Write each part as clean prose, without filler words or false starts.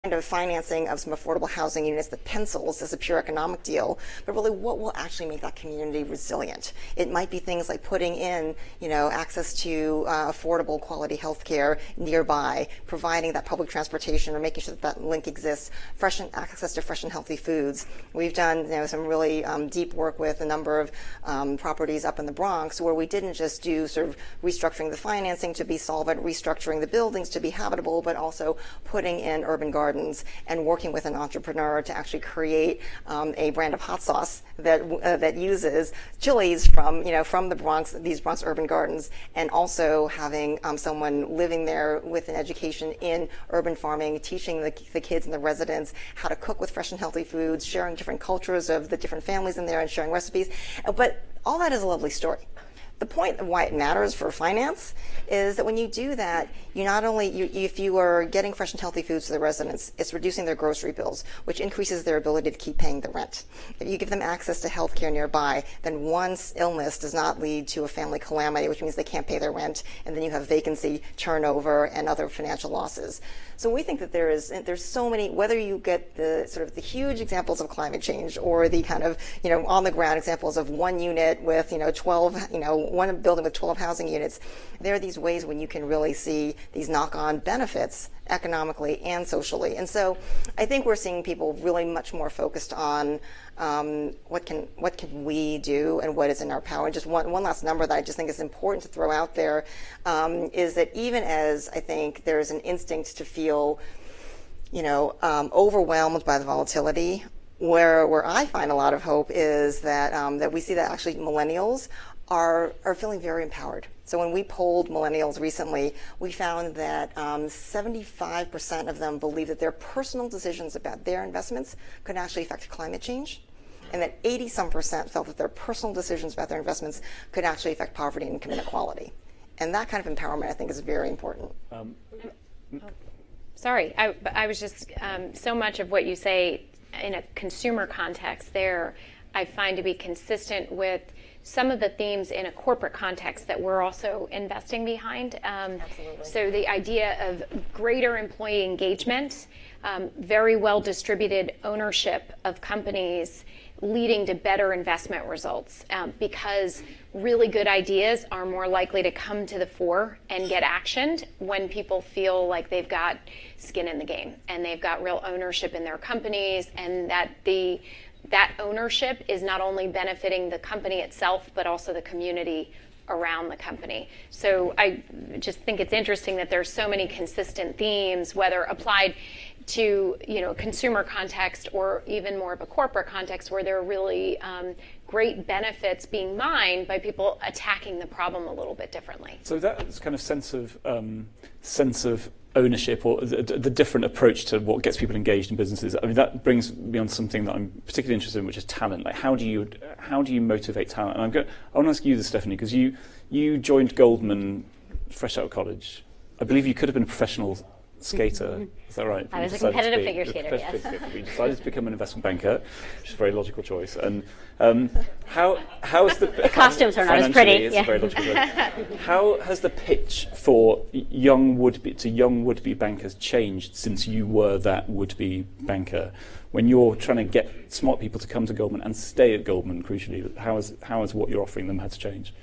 kind of financing of some affordable housing units that pencils as a pure economic deal, but really what will actually make that community resilient. It might be things like putting in, access to affordable quality health care nearby, providing that public transportation or making sure that that link exists, access to fresh and healthy foods. We've done some really deep work with a number of properties up in the Bronx where we didn't just do sort of restructuring the financing to be solvent, restructuring the buildings to be habitable, but also putting in urban gardens and working with an entrepreneur to actually create a brand of hot sauce that uses chilies from the Bronx, these Bronx urban gardens, and also having someone living there with an education in urban farming, teaching the kids and the residents how to cook with fresh and healthy foods, sharing different cultures of the different families in there and sharing recipes. But all that is a lovely story. The point of why it matters for finance is that when you do that, you not only, if you are getting fresh and healthy foods to the residents, it's reducing their grocery bills, which increases their ability to keep paying the rent. If you give them access to health care nearby, then one illness does not lead to a family calamity, which means they can't pay their rent, and then you have vacancy, turnover, and other financial losses. So we think that there's so many, whether you get the sort of the huge examples of climate change or the kind of, on the ground examples of one unit with, 12, one building with 12 housing units, there are these ways when you can really see these knock-on benefits economically and socially. And so I think we're seeing people really much more focused on what can we do and what is in our power. And just one last number that I just think is important to throw out there is that even as I think there's an instinct to feel overwhelmed by the volatility, where I find a lot of hope is that that we see that actually millennials are feeling very empowered. So when we polled millennials recently, we found that 75% of them believe that their personal decisions about their investments could actually affect climate change, and that 80-some% felt that their personal decisions about their investments could actually affect poverty and income inequality. And that kind of empowerment, I think, is very important. Sorry, I was just, so much of what you say in a consumer context there, I find to be consistent with some of the themes in a corporate context that we're also investing behind. Absolutely. So the idea of greater employee engagement, very well distributed ownership of companies leading to better investment results, because really good ideas are more likely to come to the fore and get actioned when people feel like they've got skin in the game and they've got real ownership in their companies, and that that ownership is not only benefiting the company itself, but also the community around the company. So I just think it's interesting that there's so many consistent themes, whether applied to consumer context or even more of a corporate context, where there are really great benefits being mined by people attacking the problem a little bit differently. So that kind of sense of ownership, or the different approach to what gets people engaged in businesses, I mean, that brings me on to something that I'm particularly interested in, which is talent. Like, how do you motivate talent? And I want to ask you this, Stephanie, because you joined Goldman fresh out of college. I believe you could have been a professional skater. Is that right? I was a competitive figure skater, yes. But you decided to become an investment banker, which is a very logical choice. And how is the costumes are not as pretty? It's a very logical choice. How has the pitch for young would-be bankers changed since you were that would-be banker? When you're trying to get smart people to come to Goldman and stay at Goldman, crucially, how has what you're offering them had to change?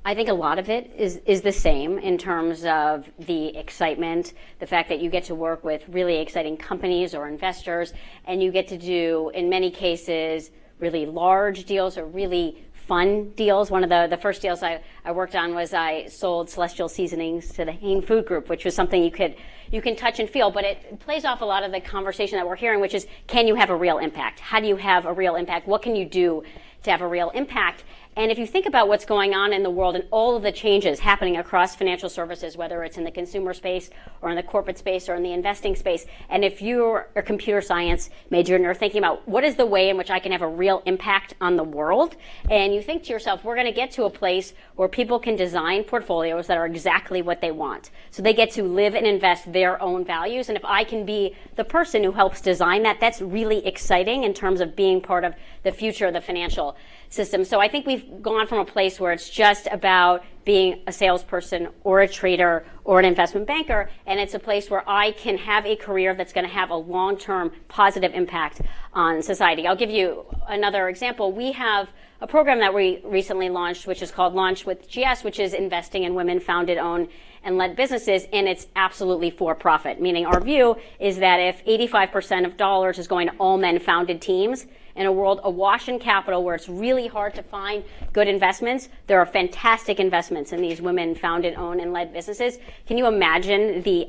I think a lot of it is the same in terms of the excitement, the fact that you get to work with really exciting companies or investors, and you get to do, in many cases, really large deals or really fun deals. One of the first deals I worked on was I sold Celestial Seasonings to the Hain Food Group, which was something you can touch and feel, but it plays off a lot of the conversation that we're hearing, which is, can you have a real impact? How do you have a real impact? What can you do to have a real impact? And if you think about what's going on in the world and all of the changes happening across financial services, whether it's in the consumer space or in the corporate space or in the investing space, and if you're a computer science major and you're thinking about what is the way in which I can have a real impact on the world, and you think to yourself, we're going to get to a place where people can design portfolios that are exactly what they want. So they get to live and invest their own values. And if I can be the person who helps design that, that's really exciting in terms of being part of the future of the financial financial system. So I think we've gone from a place where it's just about being a salesperson or a trader or an investment banker, and it's a place where I can have a career that's going to have a long-term positive impact on society. I'll give you another example. We have a program that we recently launched, which is called Launch with GS, which is investing in women founded, owned, and led businesses, and it's absolutely for profit, meaning our view is that if 85% of dollars is going to all men founded teams in a world awash in capital where it's really hard to find good investments, there are fantastic investments in these women founded, owned, and led businesses. Can you imagine the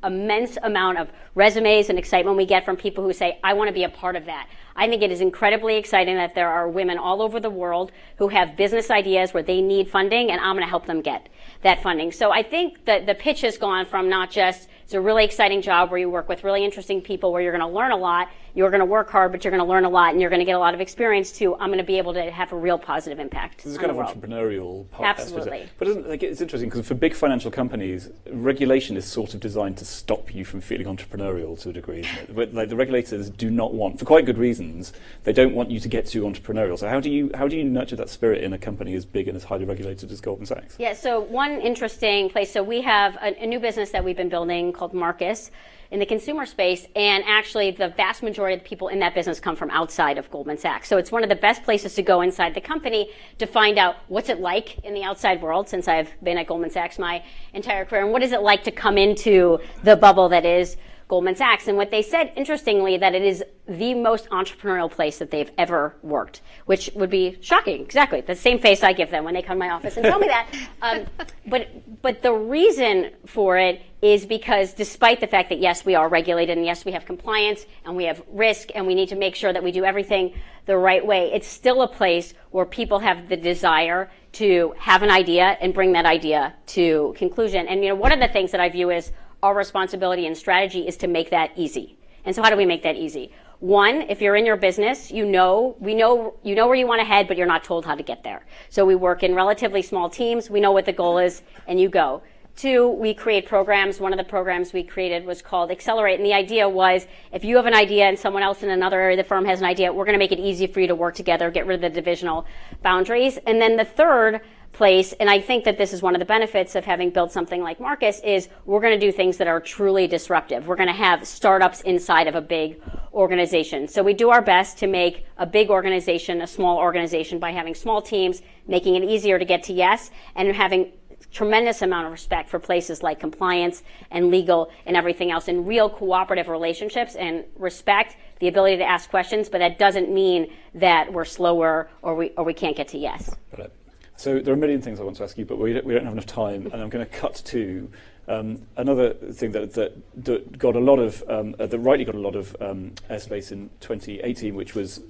immense amount of resumes and excitement we get from people who say, I want to be a part of that? I think it is incredibly exciting that there are women all over the world who have business ideas where they need funding, and I'm going to help them get that funding. So I think that the pitch has gone from not just, it's a really exciting job where you work with really interesting people where you're going to learn a lot, you're going to work hard, but you're going to learn a lot and you're going to get a lot of experience too. I'm going to be able to have a real positive impact. This is kind of world. Entrepreneurial part. Absolutely. But it's interesting because for big financial companies, regulation is sort of designed to stop you from feeling entrepreneurial to a degree, isn't it? But, like, the regulators do not want, for quite good reasons, they don't want you to get too entrepreneurial. So how do you nurture that spirit in a company as big and as highly regulated as Goldman Sachs? Yeah, so one interesting place, so we have a new business that we've been building called Marcus in the consumer space, and actually the vast majority of the people in that business come from outside of Goldman Sachs. So it's one of the best places to go inside the company to find out what's it like in the outside world, since I've been at Goldman Sachs my entire career, and what is it like to come into the bubble that is Goldman Sachs. And what they said, interestingly, that it is the most entrepreneurial place that they've ever worked, which would be shocking. Exactly. The same face I give them when they come to my office and tell me that. But the reason for it is because despite the fact that, yes, we are regulated and yes, we have compliance and we have risk and we need to make sure that we do everything the right way, it's still a place where people have the desire to have an idea and bring that idea to conclusion. And, you know, one of the things that I view as our responsibility and strategy is to make that easy. And so how do we make that easy? One, if you're in your business, you know where you want to head, but you're not told how to get there. So we work in relatively small teams. We know what the goal is, and you go. Two, we create programs. One of the programs we created was called Accelerate. And the idea was, if you have an idea and someone else in another area of the firm has an idea, we're going to make it easy for you to work together, get rid of the divisional boundaries. And then the third place, and I think that this is one of the benefits of having built something like Marcus, is we're going to do things that are truly disruptive. We're going to have startups inside of a big organization. So we do our best to make a big organization a small organization by having small teams, making it easier to get to yes, and having tremendous amount of respect for places like compliance and legal and everything else, and real cooperative relationships and respect, the ability to ask questions, but that doesn't mean that we're slower or we can't get to yes. Got it. So there are a million things I want to ask you, but we don't have enough time, and I'm going to cut to another thing that got a lot of, that rightly got a lot of airspace in 2018, which was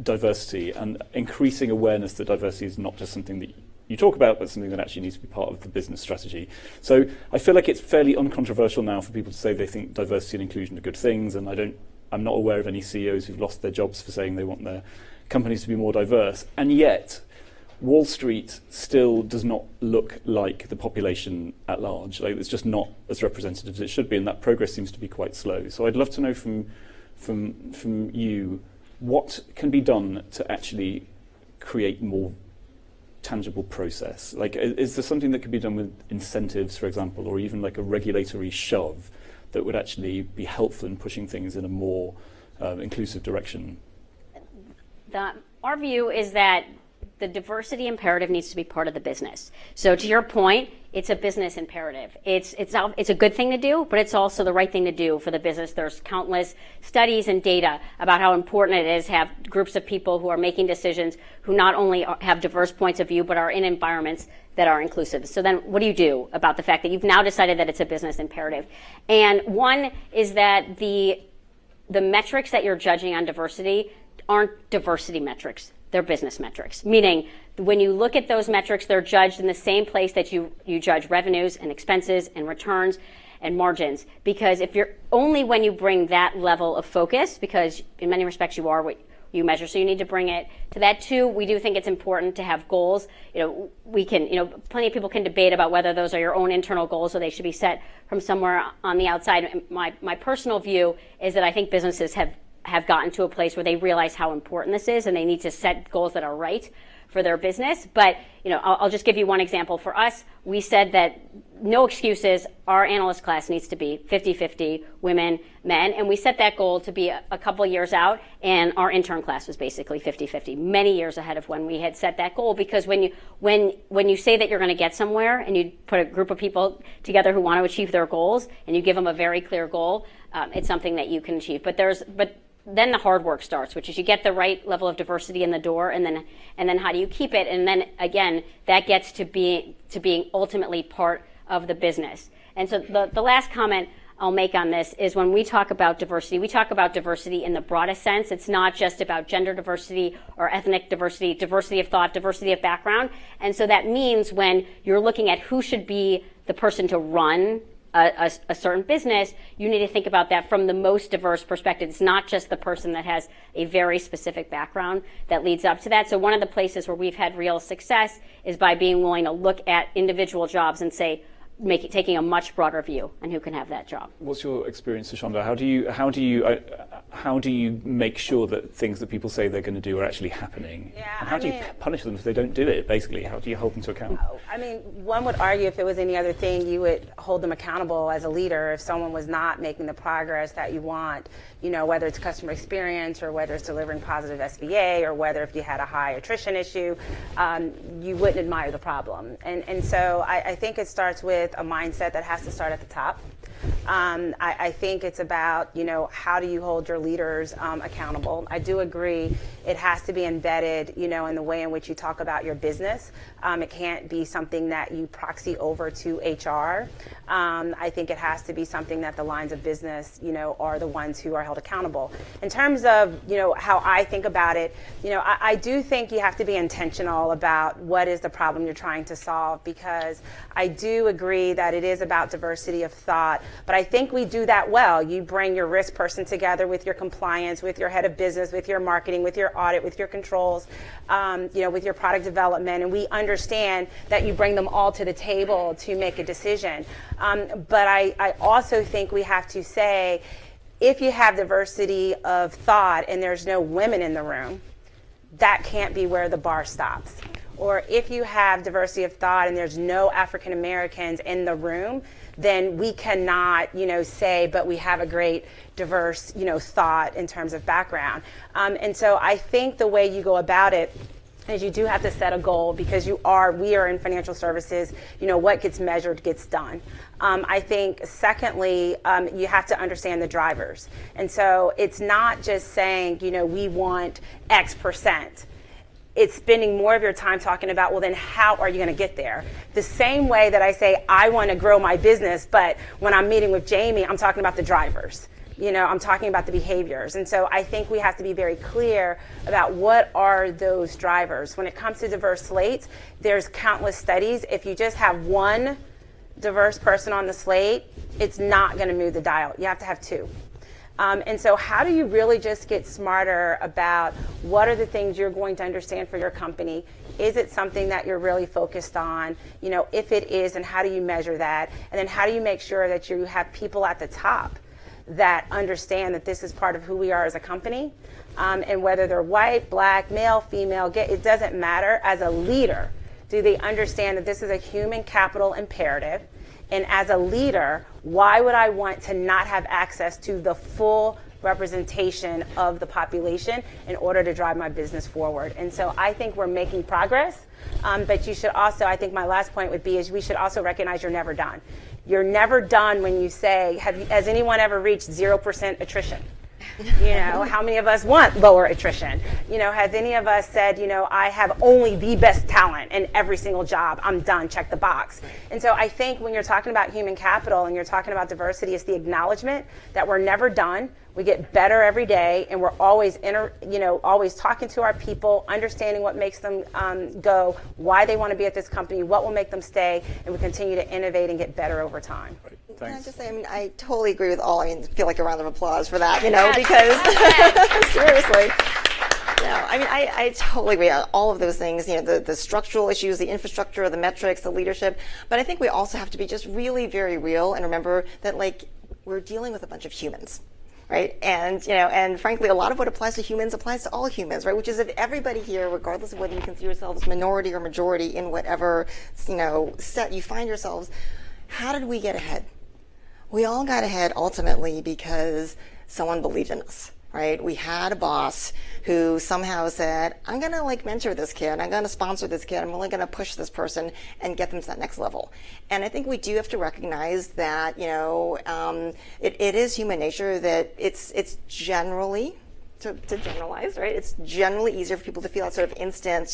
diversity and increasing awareness that diversity is not just something that you talk about, but something that actually needs to be part of the business strategy. So I feel like it's fairly uncontroversial now for people to say they think diversity and inclusion are good things, and I'm not aware of any CEOs who've lost their jobs for saying they want their companies to be more diverse. And yet, Wall Street still does not look like the population at large. Like, it's just not as representative as it should be, and that progress seems to be quite slow. So I'd love to know from you, what can be done to actually create more tangible process? Like, is there something that could be done with incentives, for example, or even like a regulatory shove that would actually be helpful in pushing things in a more inclusive direction? Our view is that the diversity imperative needs to be part of the business. So to your point, it's a business imperative. It's a good thing to do, but it's also the right thing to do for the business. There's countless studies and data about how important it is to have groups of people who are making decisions who not only have diverse points of view, but are in environments that are inclusive. So then what do you do about the fact that you've now decided that it's a business imperative? And one is that the metrics that you're judging on diversity aren't diversity metrics. They're business metrics, meaning when you look at those metrics, they're judged in the same place that you judge revenues and expenses and returns and margins. Because if you're only when you bring that level of focus, because in many respects you are what you measure, so you need to bring it to that too. We do think it's important to have goals. Plenty of people can debate about whether those are your own internal goals or they should be set from somewhere on the outside. My personal view is that I think businesses have have gotten to a place where they realize how important this is, and they need to set goals that are right for their business. But I'll just give you one example. For us, we said that no excuses. Our analyst class needs to be 50-50 women, men, and we set that goal to be a couple of years out. And our intern class was basically 50-50, many years ahead of when we had set that goal. Because when you say that you're going to get somewhere, and you put a group of people together who want to achieve their goals, and you give them a very clear goal, it's something that you can achieve. But then the hard work starts, which is you get the right level of diversity in the door, and then how do you keep it? And then again, that gets to being ultimately part of the business. And so the last comment I'll make on this is when we talk about diversity, we talk about diversity in the broadest sense. It's not just about gender diversity or ethnic diversity, diversity of thought, diversity of background. And so that means when you're looking at who should be the person to run a certain business, you need to think about that from the most diverse perspective. It's not just the person that has a very specific background that leads up to that. So one of the places where we've had real success is by being willing to look at individual jobs and say, taking a much broader view on who can have that job. What's your experience, Shonda? How do you make sure that things that people say they're going to do are actually happening? Yeah, and how do you punish them if they don't do it? Basically, how do you hold them to account? I mean, one would argue if it was any other thing, you would hold them accountable as a leader if someone was not making the progress that you want. Whether it's customer experience or whether it's delivering positive SVA or whether if you had a high attrition issue, you wouldn't admire the problem. And so I think it starts with a mindset that has to start at the top. I think it's about, how do you hold your leaders accountable? I do agree it has to be embedded, in the way in which you talk about your business. It can't be something that you proxy over to HR. I think it has to be something that the lines of business, are the ones who are held accountable. In terms of, how I think about it, I do think you have to be intentional about what is the problem you're trying to solve, because I do agree that it is about diversity of thought, but I think we do that well. You bring your risk person together with your compliance, with your head of business, with your marketing, with your audit, with your controls, with your product development, and we understand that you bring them all to the table to make a decision. But I also think we have to say, if you have diversity of thought and there's no women in the room, that can't be where the bar stops. Or if you have diversity of thought and there's no African Americans in the room, then we cannot, say, but we have a great diverse, thought in terms of background. And so I think the way you go about it is you do have to set a goal, because we are in financial services, what gets measured gets done. I think secondly, you have to understand the drivers. And so it's not just saying, we want X percent. It's spending more of your time talking about, well, then how are you going to get there? The same way that I say, I want to grow my business, but when I'm meeting with Jamie, I'm talking about the drivers. I'm talking about the behaviors. And so I think we have to be very clear about what are those drivers. When it comes to diverse slates, there's countless studies. If you just have one diverse person on the slate, it's not going to move the dial. You have to have two. And so how do you really just get smarter about what are the things you're going to understand for your company? Is it something that you're really focused on? If it is, and how do you measure that? And then how do you make sure that you have people at the top that understand that this is part of who we are as a company? And whether they're white, black, male, female, it doesn't matter. As a leader, do they understand that this is a human capital imperative? And as a leader, why would I want to not have access to the full representation of the population in order to drive my business forward? And so I think we're making progress, but you should also, I think my last point would be, is we should also recognize you're never done. You're never done when you say, has anyone ever reached 0% attrition? How many of us want lower attrition? Has any of us said, I have only the best talent in every single job, I'm done, check the box. And so I think when you're talking about human capital and you're talking about diversity, it's the acknowledgement that we're never done. We get better every day, and we're always, always talking to our people, understanding what makes them go, why they want to be at this company, what will make them stay, and we continue to innovate and get better over time. Right. Can I Thanks. just say, I totally agree with all. I feel like a round of applause for that, because seriously. No, I totally agree on all of those things, the structural issues, the infrastructure, the metrics, the leadership. But I think we also have to be just really very real and remember that, we're dealing with a bunch of humans. right? And and frankly, a lot of what applies to humans applies to all humans, right? Which is if everybody here, regardless of whether you consider yourselves minority or majority in whatever set you find yourselves, how did we get ahead? We all got ahead ultimately because someone believed in us. Right? We had a boss who somehow said, I'm going to mentor this kid. I'm going to sponsor this kid. I'm really going to push this person and get them to that next level. And I think we do have to recognize that, it is human nature that it's generally, to generalize, right? It's generally easier for people to feel that sort of instant,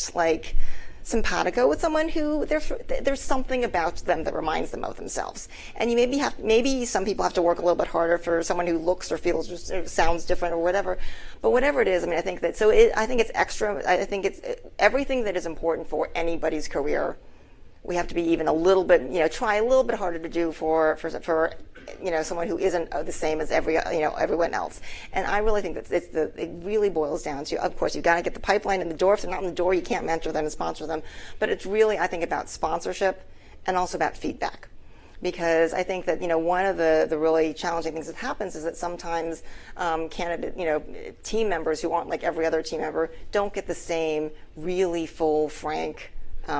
simpatico with someone who there's something about them that reminds them of themselves. And you maybe some people have to work a little bit harder for someone who looks or feels or sounds different or whatever. But whatever it is, I think that I think it's extra. I think it's everything that is important for anybody's career. We have to be even a little bit, try a little bit harder to do for someone who isn't the same as everyone else. And I really think that it really boils down to, of course, you've got to get the pipeline in the door. If they're not in the door, you can't mentor them and sponsor them. But it's really, I think, about sponsorship and also about feedback. Because I think that one of the really challenging things that happens is that sometimes team members who aren't like every other team member don't get the same really full, frank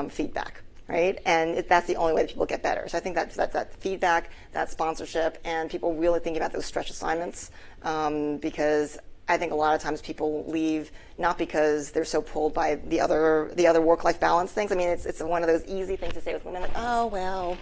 feedback. Right, and that's the only way that people get better. So I think that's that feedback, that sponsorship, and people really thinking about those stretch assignments, because I think a lot of times people leave not because they're so pulled by the other work-life balance things. I mean, it's one of those easy things to say with women, like, oh well,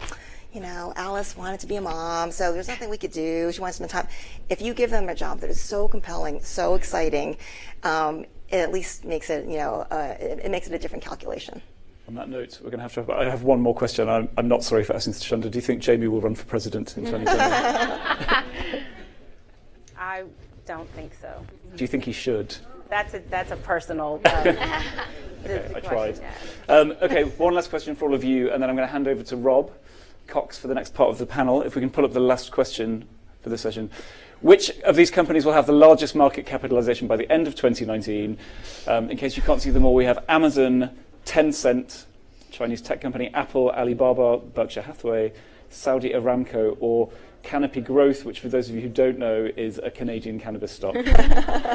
Alice wanted to be a mom, so there's nothing we could do. She wants to spend time. If you give them a job that is so compelling, so exciting, it at least makes it it makes it a different calculation. On that note, we're going to have I have one more question. I'm not sorry for asking this, Shanda. Do you think Jamie will run for president in 2020? I don't think so. Do you think he should? That's a personal. Okay, I tried. Okay, one last question for all of you, and then I'm going to hand over to Rob Cox for the next part of the panel. If we can pull up the last question for this session. Which of these companies will have the largest market capitalization by the end of 2019? In case you can't see them all, we have Amazon, Tencent, Chinese tech company, Apple, Alibaba, Berkshire Hathaway, Saudi Aramco, or Canopy Growth, which for those of you who don't know is a Canadian cannabis stock.